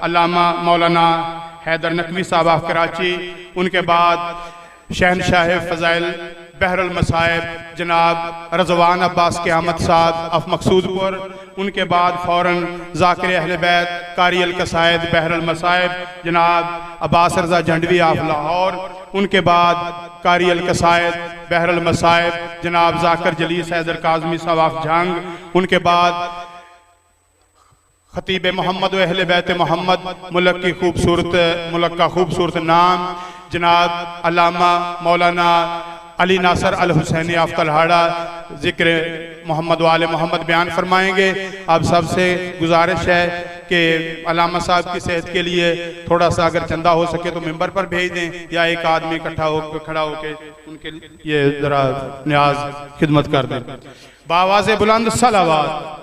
अल्लामा मौलाना हैदर नकवी साहब ऑफ कराची, उनके बाद शहनशाह फ़ज़ाइल बहरुल मसाइब जनाब रज़वान अब्बास क़यामत साद ऑफ मकसूदपुर, उनके बाद फ़ौरन ज़ाकिर अहले बैत कारी अल कसायद बहरुल मसाइब जनाब अब्बास रज़ा झंडवी ऑफ लाहौर, उनके बाद कारी अल कसायद बहरुल मसाइब जनाब ज़ाकिर जलीस हैदर काज़मी साहब ऑफ जंग, उनके बाद खतीब मोहम्मद व अहले बैत मोहम्मद मुल्क का खूबसूरत नाम जनाब अल्लामा मौलाना अली नासर अल हुसैनी ऑफ तलहाड़ा ज़िक्र मोहम्मद वाले मोहम्मद बयान फरमाएंगे। आप सबसे गुजारिश है कि अल्लामा साहब की सेहत के लिए थोड़ा सा अगर चंदा हो सके तो मिंबर पर भेज दें, या एक आदमी इकट्ठा हो खड़ा होकर उनके लिए ज़रा न्याज खिदमत कर दें। बावाज़ बुलंद सलावत।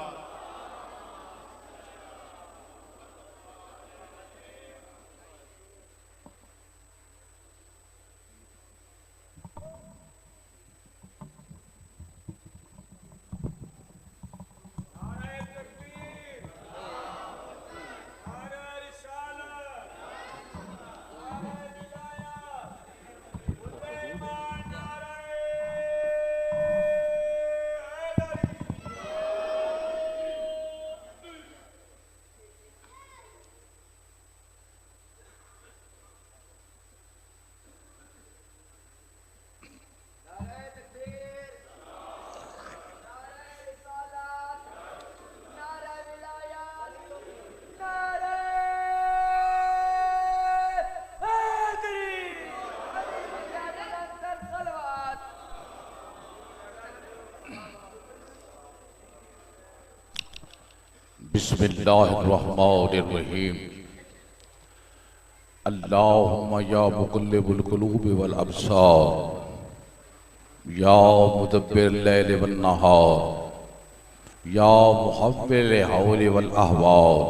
बिस्मिल्लाहिर्रहमानिर्रहीम। अल्लाहुम्मा या मुक़ल्लिबुल क़ुलूब वल अब्सार, या मुदब्बिर लैल वन नहार, या मुहव्विल हौल वल अहवाल,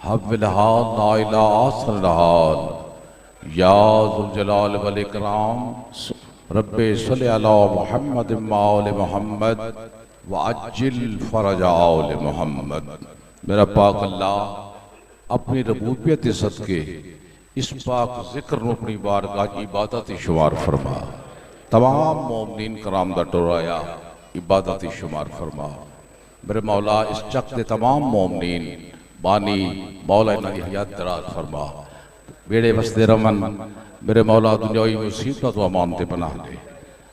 हव्विल हाल ला इलाहा इल्लल्लाह, या ज़ुल जलाल वल इकराम, रब्बे सल्लि अला मुहम्मद व आले मुहम्मद व अज्जिल फ़रज आले मुहम्मद। मेरा पाक अल्लाह अपनी रबूबियत सदके इस पाक ज़िक्र नूं अपनी बारगाह की इबादत शुमार फरमा। तमाम मोमिनीन कराम दा टोराया इबादत शुमार फरमा। मेरे मौला इस चक दे तमाम मोमिनीन बानी मौला इन्हां दी हयात दराज फरमा, बेड़े वसदे रवन। मेरे मौला दुनियावी मुसीबत तो अमान ते पनाह दे।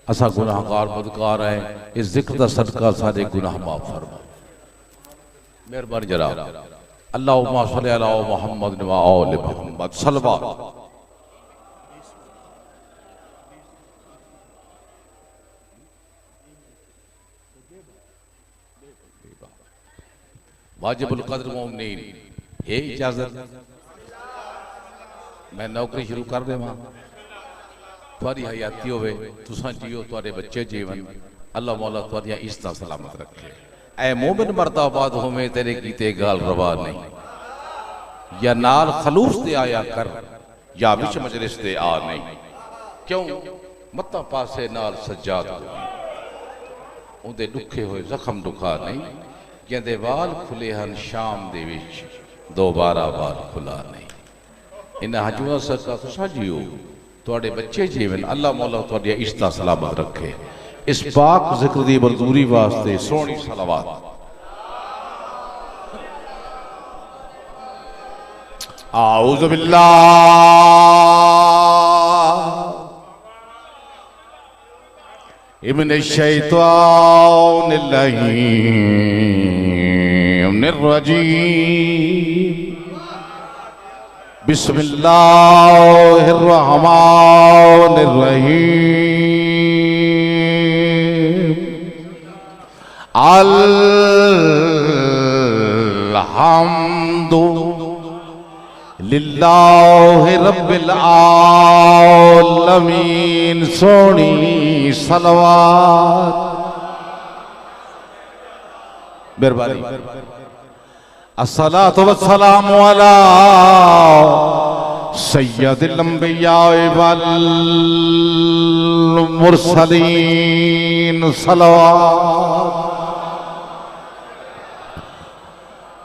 असा गुनाहगार बदकार है, इस जिक्र दा सदका सारे गुनाह माफ फरमा। मेहरबानी जनाब। अल्लाहुम्मा सल्लि अला मुहम्मद व आले मुहम्मद सल्लल्लाहु। वाजिबुल कद्र मोमिनीन है इजाजत मैं नौकरी शुरू कर देवां, तुहाडी हयाती होवे, तुसां जियो, तुहाडे बच्चे जीवन, अल्लाह मौला तुहाडियां इज्जतां सलामत रखे। ऐ मोमिन मर्दाबाद होवे तेरे कीते गाल रवा नहीं, या नाल खलूस दे आया कर, या विच मजलिस दे आ नहीं। क्यों मत्ता पासे नाल सज्जाद होगी, उहदे दुखे होए जख्म दुखा नहीं। जिहदे वाल खुले हन शाम दे विच, दोबारा वाल खुला नहीं। इन्हां हजूआं सदका तुसां जियो, तुहाडे बच्चे जीवन, अल्लाह मौला तुहाडियां इज्जतां सलामत रखे। इस पाक जिक्र दी मंजूरी वास्ते सोहनी सलावत। आऊज़ु बिल्लाहि मिनश शैतानिर रजीम। बिस्मिल्लाहिर्रहमानिर्रहीम। अल्हम्दु लिल्लाहि रब्बिल आलमीन। सोनी सलवात। मेहरबानी। अस्सलातु वस्सलामु अला सय्यदिल अंबिया वल मुरसलीन। सलवात।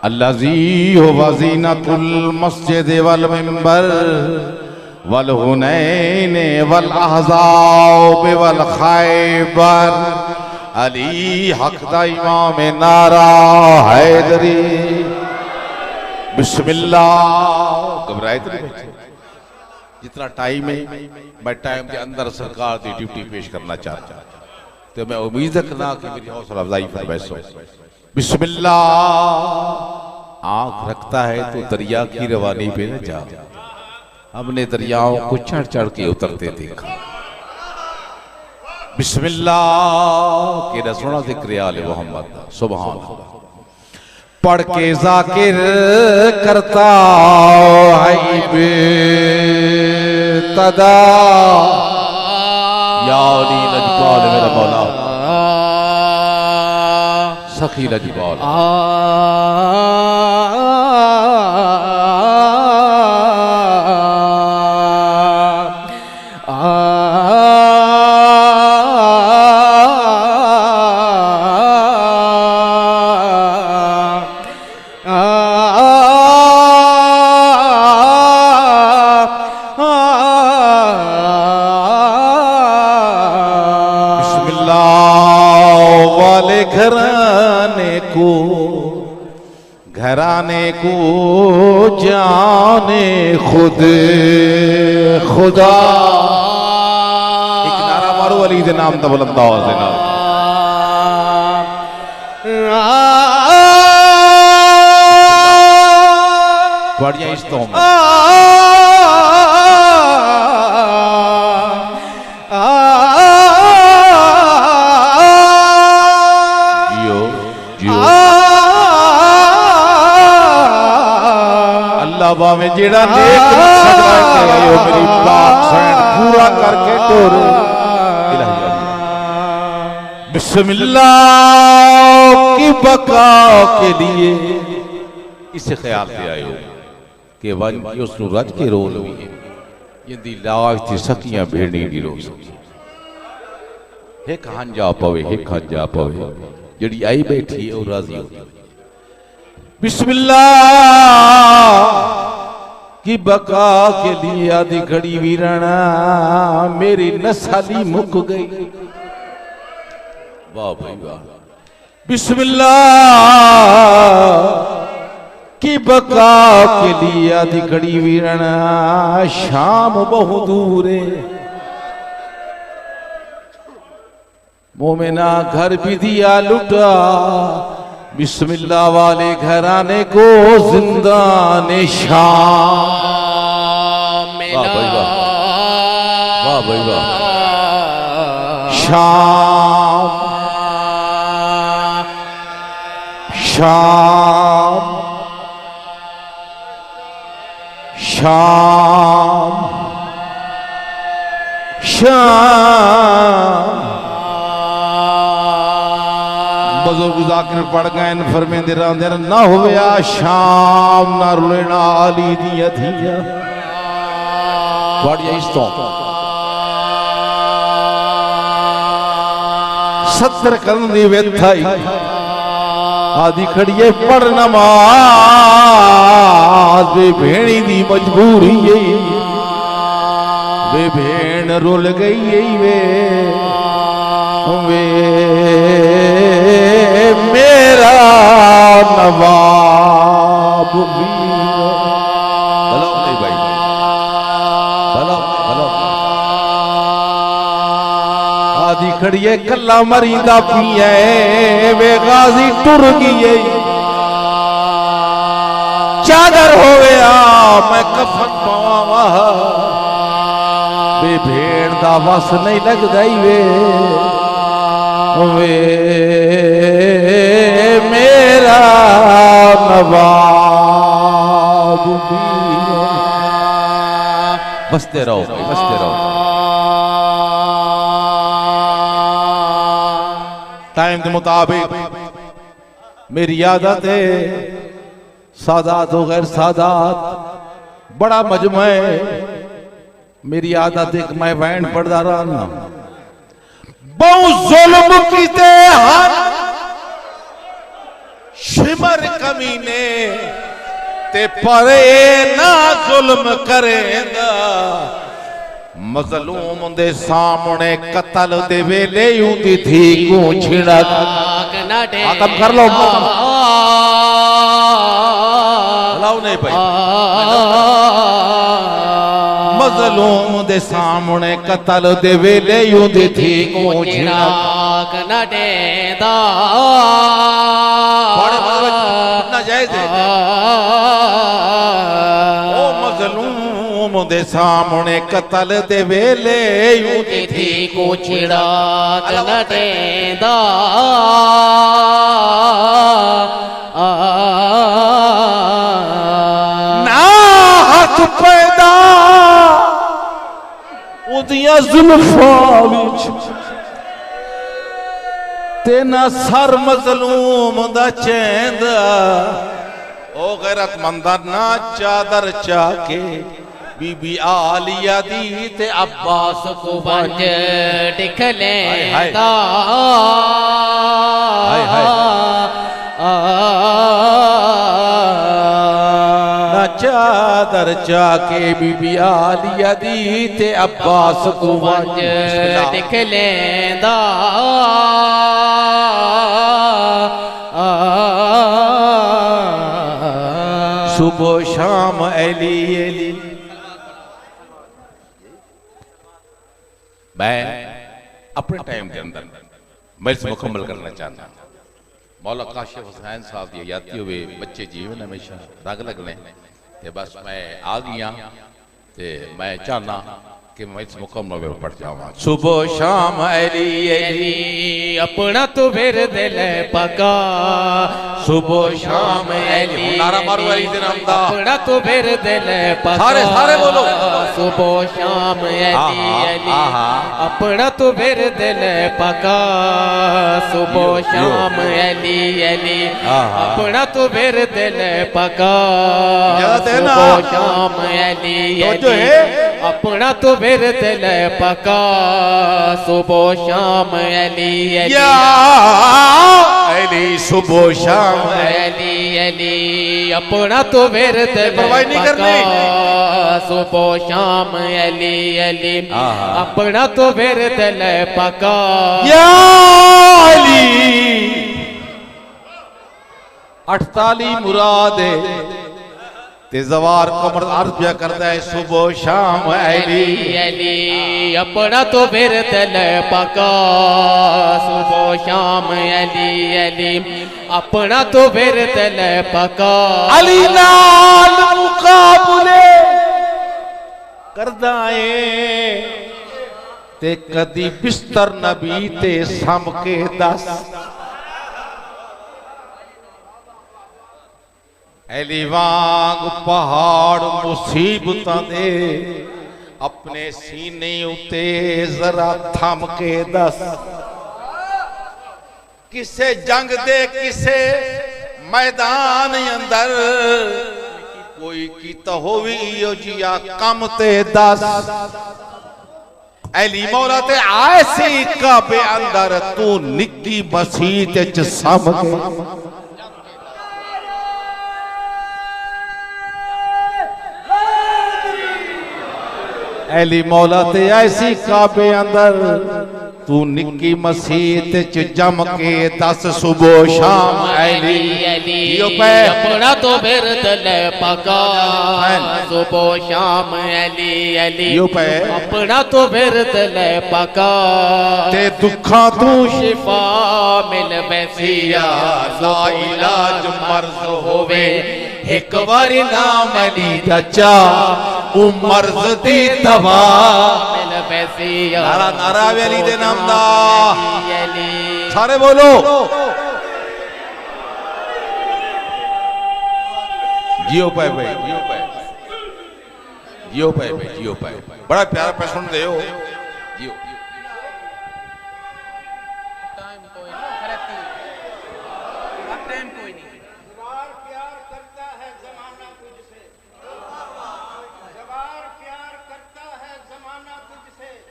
अल्लज़ी हुवा ज़ीनतुल मस्जिद वल मिंबर वल हुनैन वल अहज़ाब वल खैबर अली हक दा इमाम नारा हैदरी। बिस्मिल्लाह। घबराए तो नहीं बच्चे? जितना टाइम है मैं टाइम के अंदर सरकार की ड्यूटी पेश करना चाहता हूं, तो मैं उम्मीद रखना कि मेरी हौसला अफजाई पर बैठो। बिस्मिल्लाह। आंख रखता है तो दरिया की रवानी पे न जा। हमने दरियाओं को चढ़ चढ़ के उतरते देखा। बिस्मिल्लाह के रसूल जिक्र आले मोहम्मद। सुभान अल्लाह। पढ़ के जाकिर करता है बेतदा या अली लजपाल मेरा मौला सखी लजपाल। घराने को जाने खुद खुदा। एक नारा मारो अली दे नाम दा बुलंद आवाज़ दे नाल। बढ़िया इस तो में जेड़ा नेक मकसद लेके आयो मेरी बात सैन पूरा करके तोर इलाही। बिस्मिल्लाह की बका के लिए इसे ख्याल से आयो कि वन की उसनु रज के रोल भी यदि लाज थी सकियां भेड़ी दी रोज एक हंजा पवे एक हंजा पवे जड़ी आई बैठी और राजी हो। बिस्मिल्लाह की बका के लिए आदि घड़ी वीरणा मेरी नसाली मुक गई। वाह भाई वाह। बिस्मिल्लाह की बका के लिए आदि घड़ी वीरणा शाम बहु दूरे मोमिना घर भी दिया लुटा। बिस्मिल्लाह वाले घराने को जिंदा निशान। वाह भाई वाह। वाह भाई वाह। शाम शाम शाम शाम बुजुर्ग जाकिर पढ़ गए फरमेंदे रहंदे ना होया शाम ना रुलेना आली दियां थियां। बढ़िया इस तो 70 करन दी वेथाई आदि खड़िए पढ़ नमाज वे भेणी दी मजबूरी वे भेण रुल गई वे मेरा नवाब भी भलो नहीं भाई भलो भलो आदि खड़िए कला मरीदा पिए वे गाजी टुर गई चादर हो गया मैं कफन पावा वे भेड़ दा वस नहीं लग गई वे मेरा नवाब भी। बसते रहो बसते रहो। टाइम के मुताबिक मेरी आदत है सादात हो गैर सादात बड़ा मजमा है। मेरी आदत एक मैं बैंड पढ़दा रहना बहु जुल्म कीते हन शिमर कमीने ते परे ना जुल्म करेंदा मजलूम दे सामने कत्ल दे वेले उदी थी को छिड़क आकम कर लो लाओ नहीं भाई मजलूम दे सामने कत्ल दे वेले उदी थी को छिड़क न देदा ना जायज है ओ मजलूम दे सामने कत्ल दे वेले उदी थी को छिड़क न देदा ना हाथ पैदा उदिया जुल्फा विच ते ना सर मजलूम दा चैंदा ओ गैरतमंदा ना चादर चाके बीबी आलिया दी ते अब्बास को बंज दिखले दा ना चादर चाके बीबी आलिया दी ते अब्बास को बंज दिखले दा सुबह शाम अली अली मैं अपने टाइम के अंदर मैं इसे मुकम्मल करना चाहता हूँ मौला काशिफ हुसैन साहब ये याती हुए बच्चे जीवन हमेशा रग लगने ते बस मैं आ गया ते मैं चाहना कि मैं इस मुकम्मल में पढ़ जाऊँ सुबह शाम अली अली अपना तो फिर दिल पका सुबह शाम अली नारा मारो अली दे नाम दा अपना तो फिर दिल पका सारे सारे बोलो सुबह शाम अली अली अपना तो फिर दिल पका सुबह शाम अली अली अपना तो फिर दिल पका सुबह शाम अली अली अपना तो फिर दिल पका सुबह शाम अली अली सुबह शाम अली अली अपना तो फिर दिल पका सुबह शाम अली अली अपना तो फिर दिल पका अली 48 मुराद जवार कमर अर्ज पिया करता है सुबह शाम अली अली अपना तो फिर दिल पका सुबह शाम अली अली अपना तो फिर दिल पका अली नाल मुकाबले करदा है ते कदी बिस्तर नबी ते सम के दस अली वांग पहाड़ मुसीबतां दे अपने सीने उते जरा थम के दस किसे जंग दे किसे मैदान अंदर कोई कीता होवी ओ जिया कम ते दस अली मौला ते आए सी काबे अंदर तू निक्की मसीत च सम के अली मौला ते ऐसी काबे अंदर तू निक्की मसीत च जम के दस सुबह शाम अली अपना तो फिर दिल पका सुबह शाम अली अली अपना तो फिर दिल पका ते दुखा तू शिफा मिल वैसिया ला इलाज मर्ज होवे एक बारी नाम अली दा चा मर्ज दी दवा मिल वैसिया नारा नारा अली दे नाम दा सारे बोलो जियो पाए भाई जियो पाए जियो पाए भाई जियो पाए बड़ा प्यारा प्रश्न दे हो जियो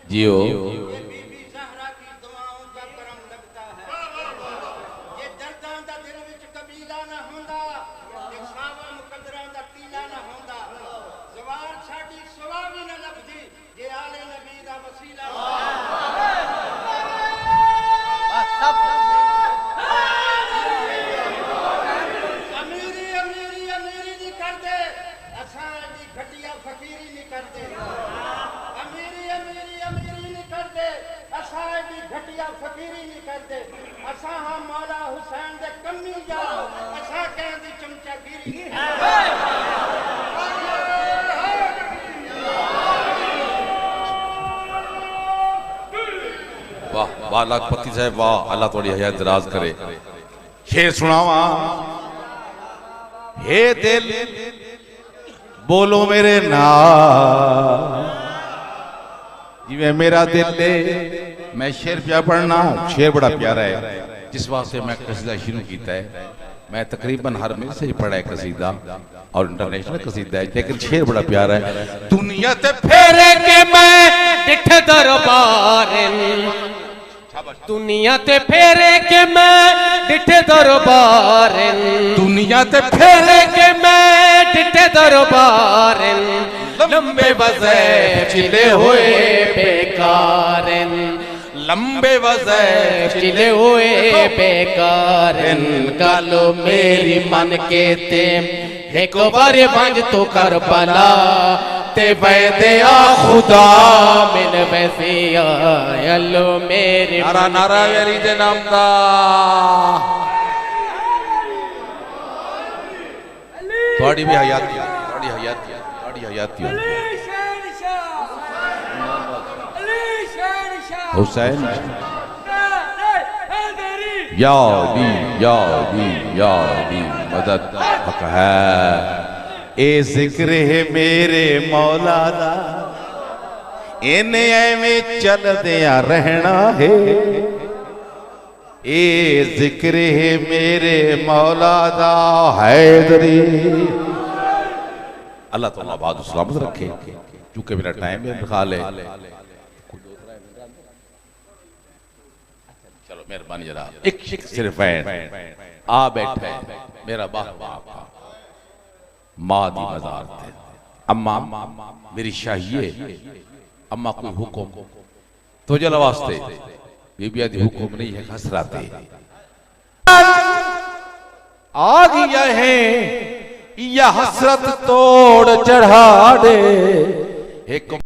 जियो अमीरी अमीरी अमीरी नहीं करते, असा दी घटिया फकीरी नहीं करते। अमीरी अमीरी अमीरी नहीं करते, असा दी घटिया फकीरी नहीं करते। असा हाँ मौला हुसैन दे कमी जाओ, असा कह दी चमचागिरी नहीं। वाह वाह लाखपति साहब वाह, अल्लाह थोड़ी हयात दराज करे। शेर सुनावा। हे दिल बोलो मेरे नाल, जिਵੇਂ मेरा दिल है। मैं शेर पिया पढ़ना, शेर बड़ा प्यारा है, जिस वास्ते मैं कसीदा शुरू किया है। मैं तकरीबन हर मिल से ही पढ़ा है कसीदा, और इंटरनेशनल कसीदा है, लेकिन शेर बड़ा प्यारा है। दुनिया ते फेरे के मैं डिठ दरबार, दुनिया ते फेरे के मैं डिठ दरबार, दुनिया ते फेरे के मैं डिठ दरबार, लंबे वज़े चिले हुए बेकार, लंबे वज़े चिले हुए बेकार। गल मेरी मन के ते एक बार बंज तो कर बला, ते वैदे आ खुदा मिल वैसिया अल्लो मेरी नारा नारा वेरी दे नाम दा। थोड़ी भी हयाती, थोड़ी हयाती, थोड़ी हयाती। हुसैन या दी या दी या दी मदद हक है। ए जिक्र है मेरे मौला दा, इन्हें एवें चलदिया रहना है। ए जिक्र है मेरे मौला दा हैदरी। अल्लाह ताला बाद सलामत रखे। चूंकि मेरा टाइम है खाल है, चलो मेहरबानी जरा एक सिर्फ आ बैठा है मेरा बाप माँ दी मज़ार थे। अम्मा मेरी शाहिए, अम्मा कोई हुक्म तो जल वास्ते बीबिया दी हुक्म नहीं है, खसराते आ गया है या हसरत तोड़ चढ़ा दे। एक